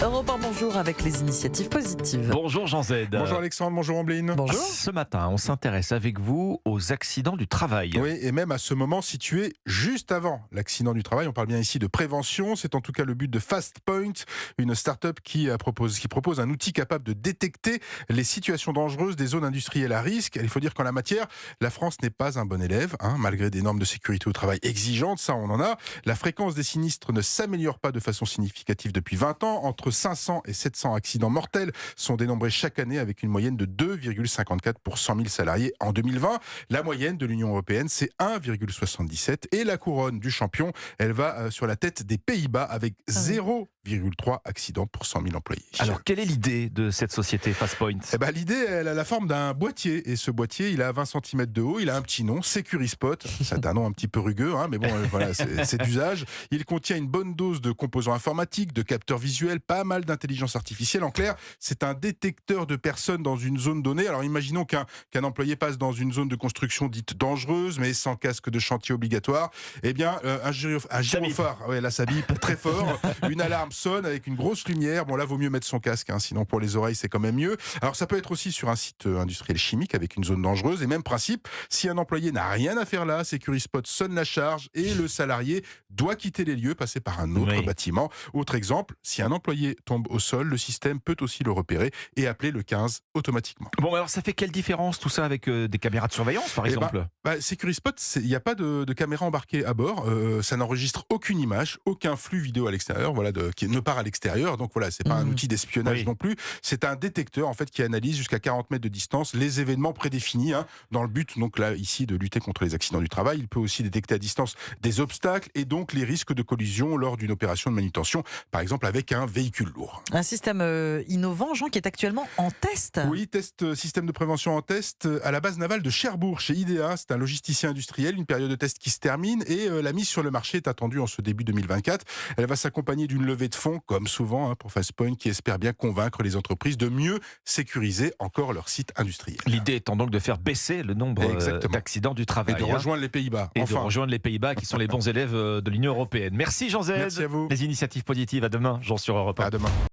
Europe 1, bonjour avec les initiatives positives. Bonjour Jean Z. Bonjour Alexandre, bonjour Ambline. Bonjour. Ce matin, on s'intéresse avec vous aux accidents du travail. Oui, et même à ce moment situé juste avant l'accident du travail. On parle bien ici de prévention. C'est en tout cas le but de FastPoint, une start-up qui propose un outil capable de détecter les situations dangereuses des zones industrielles à risque. Il faut dire qu'en la matière, la France n'est pas un bon élève, malgré des normes de sécurité au travail exigeantes, ça on en a. La fréquence des sinistres ne s'améliore pas de façon significative depuis 20 ans. Entre 500 et 700 accidents mortels sont dénombrés chaque année avec une moyenne de 2,54 pour 100 000 salariés en 2020. La moyenne de l'Union européenne, c'est 1,77. Et la couronne du champion, elle va sur la tête des Pays-Bas avec 0,3 accidents pour 100 000 employés. Alors, quelle est l'idée de cette société FastPoint ? L'idée, elle a la forme d'un boîtier. Et ce boîtier, il a 20 cm de haut. Il a un petit nom, Securispot. C'est un nom un petit peu rugueux, mais bon, voilà, c'est d'usage. Il contient une bonne dose de composants informatiques, de capteurs visuels, pas mal d'intelligence artificielle. En clair, c'est un détecteur de personnes dans une zone donnée. Alors imaginons qu'un employé passe dans une zone de construction dite dangereuse, mais sans casque de chantier obligatoire. Eh bien, un gyrophare, là ça bip très fort. Une alarme sonne avec une grosse lumière. Bon là, vaut mieux mettre son casque, sinon pour les oreilles c'est quand même mieux. Alors ça peut être aussi sur un site industriel chimique avec une zone dangereuse. Et même principe, si un employé n'a rien à faire là, Securispot sonne la charge et le salarié doit quitter les lieux, passer par un autre bâtiment. Autre exemple, si un employé tombe au sol, le système peut aussi le repérer et appeler le 15 automatiquement. Bon, alors ça fait quelle différence tout ça avec des caméras de surveillance par exemple ? Securispot, il n'y a pas de caméra embarquée à bord. Ça n'enregistre aucune image, aucun flux vidéo à l'extérieur, qui ne part à l'extérieur. Donc voilà, c'est pas un outil d'espionnage non plus. C'est un détecteur en fait qui analyse jusqu'à 40 mètres de distance les événements prédéfinis, dans le but donc là ici de lutter contre les accidents du travail. Il peut aussi détecter à distance des obstacles et donc les risques de collision lors d'une opération de manutention, par exemple avec un véhicule lourd. Un système innovant, Jean, qui est actuellement en test. Oui, système de prévention en test à la base navale de Cherbourg, chez IDEA. C'est un logisticien industriel, une période de test qui se termine et la mise sur le marché est attendue en ce début 2024. Elle va s'accompagner d'une levée de fonds, comme souvent pour FastPoint, qui espère bien convaincre les entreprises de mieux sécuriser encore leur site industriel. L'idée étant donc de faire baisser le nombre d'accidents du travail. Et de rejoindre les Pays-Bas. Et de rejoindre les Pays-Bas qui sont les bons élèves de l'Union européenne. Merci Jean Z. Merci à vous. Les initiatives positives, à demain, Jean sur Europe 1. À demain.